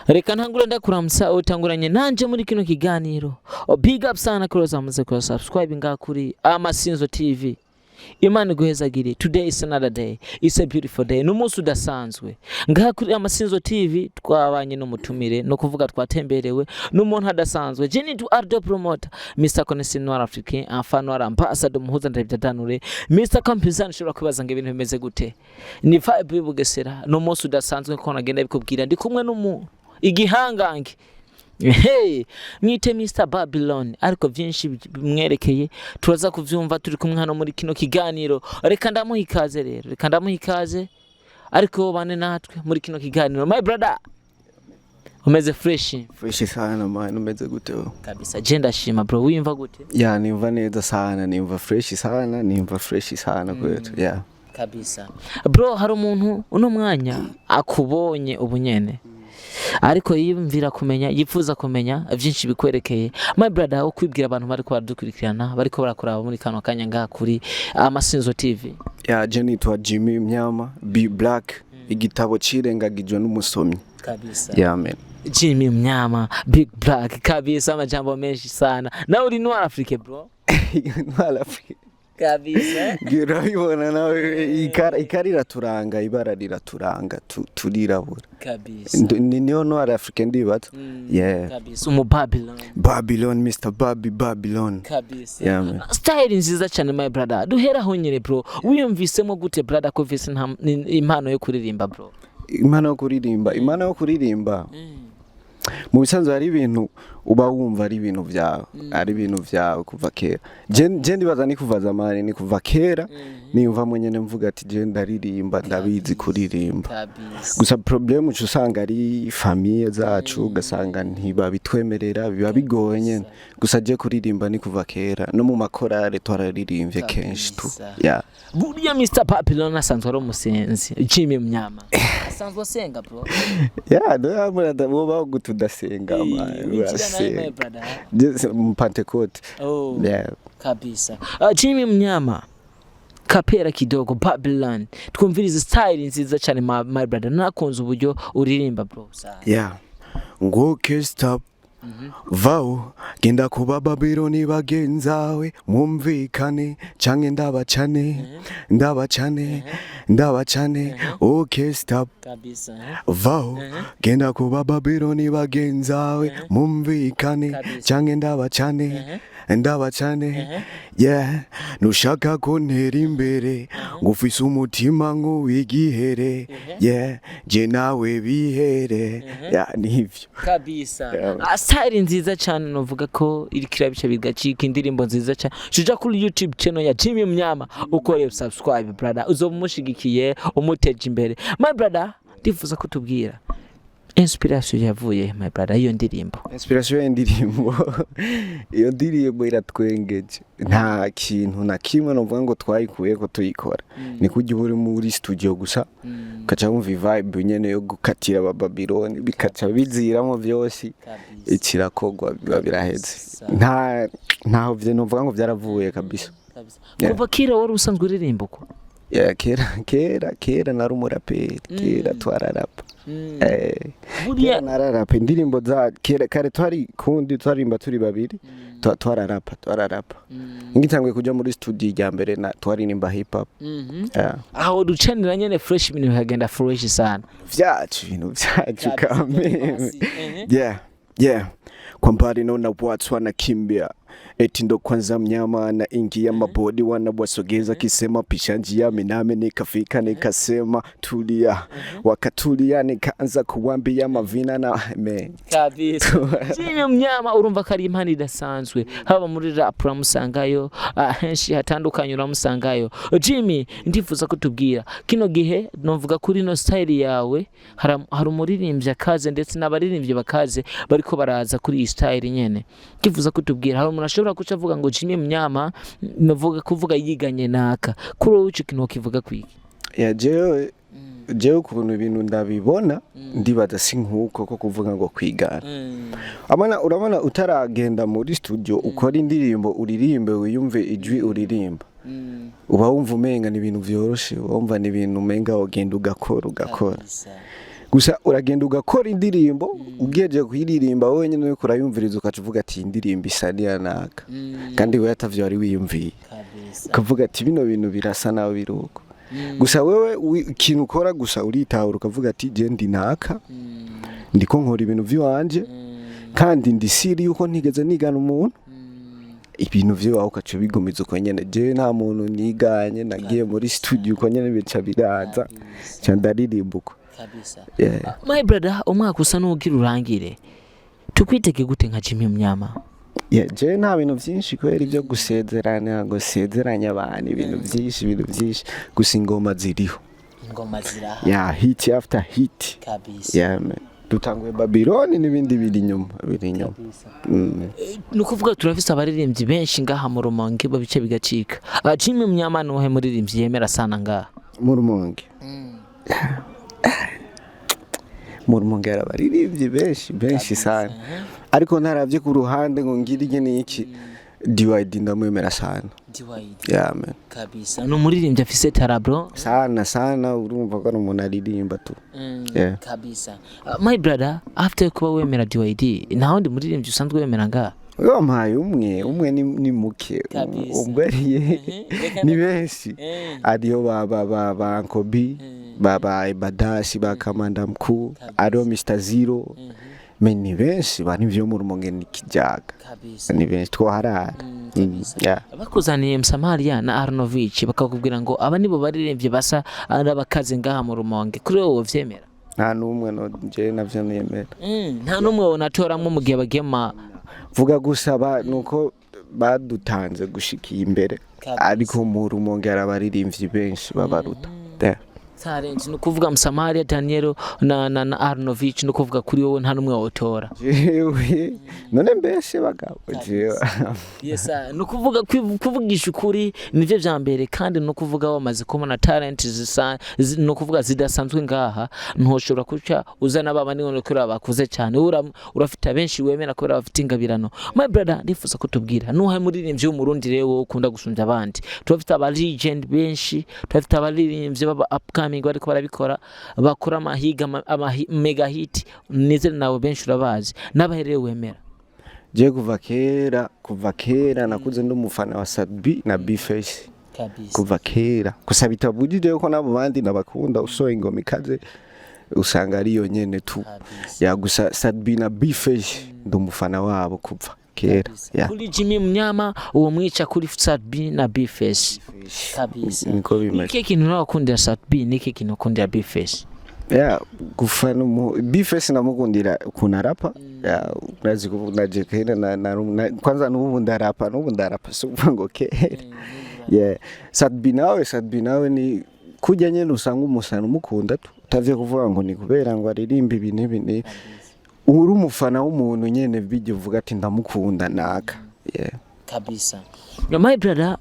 Reka ntangure ndakuramutsa utanguranye nanje muri kino kiganiro. Big up sana kuroza muze ko subscribe nga kuri Amasinzo TV. Imana guhezagire. Today is another day. It's a beautiful day. Numunsi udasanzwe. Nga kuri Amasinzo TV twabanye n'umutumire no kuvuga twatemberewe n'umuntu hadasanzwe. Jeny to Ardo promoter Mr. Connection Noir Africain enfant noir ambassador muhuza ndabyadanure Mr. Compizan shobora kubaza ngo ibintu bimeze gute. Ni vibe bugesera n'umunsi udasanzwe ko nagenda bikubwira ndi kumwe n'umuntu igihangange. Hey, mwite Mr. Babylon ariko vyinshi mwerekeye turaza kuvyumva turi kumwe hano muri kino kiganiro. Reka ndamuha ikaze rero. Reka ndamuha ikaze ariko bane natwe muri kino kiganiro. My brother. Umeze fresh sana man, umeze gute kabisa? Je ndashima bro, wimva gute? Yeah, nimva neza sana, nimva fresh sana kwetu. Yeah. Kabisa. Bro, hari umuntu uno mwanya akubonye ubunyene. Ariko yimvira kumenya yifuza kumenya byinshi bikwerekeye. My brother, ukwibwira abantu bari ko baradukurikirana bariko barakuraba muri kano kanya nga kuri Amasinzo TV. Yeah, Jeny to jimy mnyama be black igitabo cirengagijwe n'umusomyi kabisa. Yeah man. Jimy mnyama big black kabisa, amajambo menshi sana. Na uri Noir Africa bro? Noir Africa kabisa. Girabibona nawe ikari raturanga, ibara riraturanga turirabura kabisa. Niyo Noir Africa ndibato. Yeah kabisa. Umu Babylon Mr. Babylon kabisa. Yeah man. Style nziza cyane my brother. Duhera ho nyene bro, wiyumvisemo gute brother ko vise impano yo kuririmba bro? Imana yo kuririmba mu bisanzwe hari ibintu uba wumva ari ibintu vyawe kuva kera. Je ndibaza ni kuva zamani, ni kuva kera niyumva mwenyene mvuga ati je ndaririmba ndabizi kuririmba. Gusa problem usanga ari famille zacu ugasanga ntibabitwemerera, biba bigoye nyene. Gusa je kuririmba ni kuva kera, no mu makorale twararirimbye kenshi tu. Yeah. Buriya Mr. Babylon asanzwe ari umusenzi. Jimy mnyama asanzwe asenga bro? Yeah, ndabona gutudasenga man. Pentecost. Oh. Yeah. Kabisa. Jimy mnyama kapera kidogo Babylon. Twumvirize style nziza cyane my brother. Nakunze uburyo uririmba bro. Yeah. Ngo stop. Vao genda kuba Babyloni bagenzawe mwumvikane canke ndabacane okay stop kabisa. Vao genda kuba Babyloni bagenzawe mwumvikane canke ndabacane yeah nushaka kontera imbere ngufise umutima nk'uwigihere yeah je nawe bihere yeah nivyo kabisa. Style nziza cyane novuga ko iri kirabica bigacika indirimbo nziza cyane. Shuja kuri YouTube channel ya Jimy mnyama ukore subscribe brother, uzomushigikiye umuteje imbere. My brother, ndifuza kutubwira inspiration yavuye my brother iyo ndirimbo. Inspiration iyo ndirimbo iratwengeje, nta kintu na kimwe novuga ngo twayikuye ko tuyikora. Ni kujya uri muri studio gusa kaca wumva vibe nyene yo gukatira aba Babylon bikaca biziramo byose ikirakogwa biba biraheze. Ntaho vye novuga ngo byaravuye kabisa. Kuva kera wari usanzwe uririmba uko? Yeah, kera nari umuraperi, kera twararapa. Buriya nararapa indirimbo za kare twarimba turi babiri twararapa. Ngitangwe kuja muri studio ya mbere na twaririmba hip hop. Aho ducanira nyene fresh ibintu bikagenda fresh sana. Ibintu vyacu kameme. Yeah. Kwa mbali naona watu wanakimbia eti ndo kwanza mnyama na ingi ya mabodi wanabwasogeza kisema pisha njia miname nikafika nikasema tulia wakatulia nikaanza kuwambia mavina na men kabisa. Jimy mnyama urumva kari impani idasanzwe haba muri rap uramusangayo henshi hatandukanye uramusangayo. Jimy, ndifuza kutubwira kino gihe novuga kuri no style yawe hari umuririmbyi akaze ndetse n'abaririmbyi bakaze bariko baraza kuri iyi style nyene. Ndifuza kutubwira hari umuntu ashobora kucavuga ngo Jimy mnyama novuga kuvuga yiganye naka kuri uco kintu kivuga kwiki? Yeah, jewe ukuntu ibintu ndabibona ndibaza si nkuko ko kuvuga ngo kwigana. Urabona utaragenda muri studio ukora indirimbo uririmbe wiyumve ijwi uririmba. Uba wumva umenga ni ibintu vyoroshe, wumva ni ibintu umenga wogenda ugakora. gusa uragenda ugakora indirimbo ugeje kuyiririmba wowe nyine uriko urayumviriza ukavuga ati indirimbo isa naka kandi we atavyo wari wiyumviye ukavuga ati bino bintu birasa nawe biruko gusa wewe ikintu ukora gusa uritahura ukavuga ati je ndi naka ndiko nkora ibintu vy'iwanje kandi ndi siri yuko ntigeze nigana umuntu ibintu vyo ukaca bigumiza uko nyene je nta muntu niganye nagiye muri studio uko nyene bica biraza cyandaririmba uko kabisa. My brother, umwaka usa n'ugira urangire tukwitege gute nka Jimy Mnyama? Je nta bintu byinshi kwera ibyo gusezerana ngo sezeranya abantu ibintu byinshi gusa ingoma ziriho hit after hit kabisa man. Dutanguye Babylon n'ibindi biri inyuma nukuvuga turafise abaririmbyi benshi ngaha mu Rumonge babice bigacika. Jimy Mnyama nuhe muririmbyi yemera sana ngaha mu Rumonge? mu Rumonge abaririmbyi benshi sana ariko ntaravye ku ruhande ngo ngirige n'iki Dyd ndamwemera sana. Man kabisa no muririmbyi afise tarabro sana urumva ko umuntu aririmba tu kabisa. My brother, after kuba wemera Dyd nta wundi muririmbyi usanzwe wemera ngaha? Wampaye umwe ni muke umbariye ni benshi ariyo ba Nkobi baba Ibadashi ba Kamanda mkuu ariyo Mr Zero ni benshi bani vyo mu Rumonge nikijaga ni benshi twaharara bakuzaniye Msamaria na Arnovich bakakubwira ngo aba nibo baririmbye basa arabakaze ngaha mu Rumonge kuri wowe vyemera? Nta numwe no je navyo nemera nta numwe wonatoramwe mu gihe bagema vuga gusaba nuko badutanze gushikiye imbere ariko mu Rumonge arabaririmbyi benshi babaruta talent no kuvuga Msamaria Daniel na Arnovich no kuvuga kuri wowe nta numwe wotora none mbese bagabo yes no kuvuga kuvugisha ukuri nivyo vyambere kandi no kuvuga wamaze kubona talent no kuvuga zidasanzwe ngaha ntoshobora kuca uzana baba ni kuri abakuze cyane urafita benshi wemera ko bafite ingabirano. My brother, ndifuza kutubwira nuhe muririmbyi w'umurundi rero ukunda gusumbya abandi? Turafite aba legend benshi, turafite abaririmbyi baba upcoming bariko barabikora bakora amahiga mega hit nizere nawe benshi urabazi n'abahereye wemera? Je kuva kera nakuze ndumufana wa Sadbi na Bface kuva kera gusa bitabujije ko nabo bandi nabakunda usoye ingoma ikaze usanga ariyo nyene tu gusa Sadbi na Bface ndumufana wabo kuva kera kuri Jimy Mnyama uwo mwica kuri Sadbi na Bface kabisa. Niki kintu nakundira Sadbi niki kintu nakundira Bface? Gufana Bface namukundira kunarapa urazi kuvunaje kera na kwanza n'ubu ndarapa subango kera Sadbi nawe ni kujya nyene usanga umusana umukunda utavye kuvuga ngo ni kubera ngo aririmba ibintu uri umufana w'umuntu nyene bijye uvuga ati ndamukunda naka kabisa. My brother,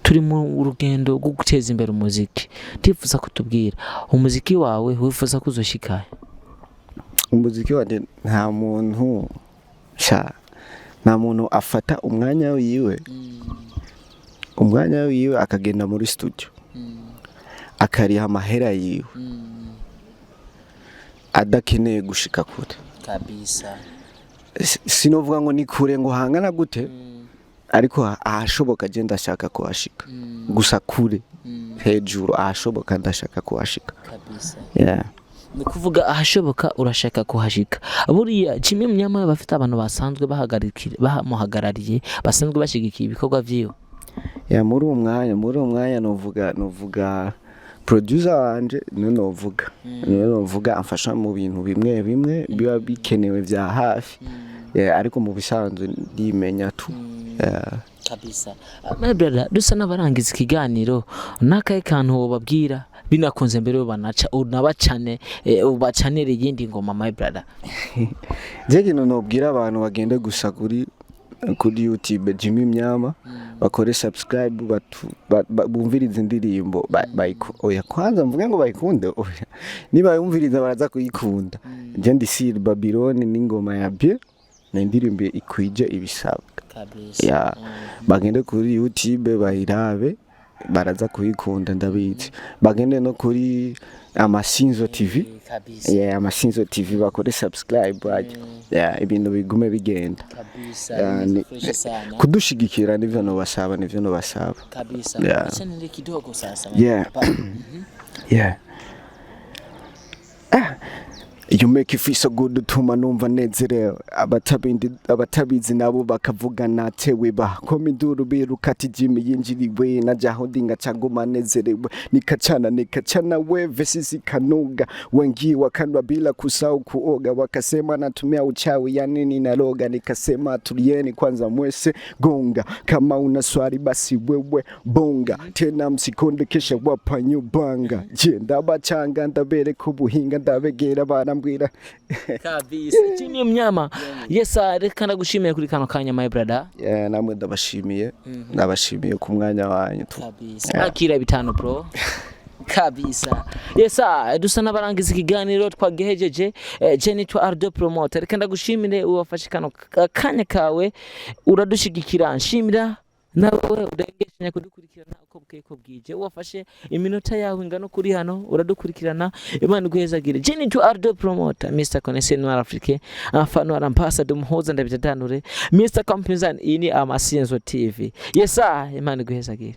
turi mu rugendo rwo guteza imbere umuziki ndifuza kutubwira umuziki wawe wifuza kuzoshikaye? Umuziki wanje nta muntu afata umwanya wiwe akagenda muri studio akariha amahera yiwe adakeneye gushika kure kabisa. Sinovuga ngo ni kure ngo hangana gute ariko ahashoboka je ndashaka kuhashika gusa kure hejuru ahashoboka ndashaka kuhashika kabisa. Ni kuvuga ahashoboka urashaka kuhashika. Buriya Jimy Mnyama bafite abantu basanzwe bamuhagarariye basanzwe bashigikiye ibikorwa vyiwe? Muri uwo mwanya novuga producer wanje novuga amfasha mu bintu bimwe biba bikenewe vya hafi ariko mu bisanzwe ndimenya tu kabisa. My brother, dusa n'abarangiza ikiganiro nakaye kantu wobabwira binakunze mbere banaca unabacane ubacanere yindi ngoma? My brother, je kino nobwira abantu bagende gusa kuri YouTube Jimy Mnyama bakore subscribe bumviriza indirimbo oya kwanza mvuge ngo bayikunde oya niba yumviriza baraza kuyikunda. Je ndi sir Babylon n'ingoma ya bye na indirimbo ikwije ibisabwa kabisa bagende kuri YouTube bayirabe baraza kuyikunda ndabizi bagende no kuri Amasinzo TV kabisa Amasinzo TV bakore subscribe ibintu bigume bigenda kabisa fresh sana kudushigikira nivyo no basaba kabisa acha nile kidogo sasa You make it feel so good tuma numva nezerewe abatabizi nabo bakavuga natewe bakoma induru biruka ati jimy yinjiriwe najaho ndinga caguma nezerewe nikachana we vesi kanuga wengi wakanwa bila kusahau kuoga wakasema natumia uchawi ya nini naroga nikasema tulieni kwanza mwese gonga kama una swali basi wewe bonga tena msikonde kesha wapa nyubanga je ndabacanga ndabereka ubuhinga ndabegera barambwira kabisa jimy mnyama reka ndagushimiye kuri kano kanya my brother namwe ndabashimiye ku mwanya wanyu kabisa akira 5 bro kabisa dusa n'abarangiza ikiganiro twagejeje Jenny to Ardo promoter reka ndagushimire uwafashe kano kanya kawe uradushigikira nshimira nawe udengeshanya kudukurikirana uko bweko bwije wafashe iminota yawe ingano kuri hano uradukurikirana Imana iguhezagire Jenny to Ardo promoter Mr. Connection wa Afrique afano arampassador muhoza ndabitanure Mr. Compensation ini Amasinzo TV Imana iguhezagire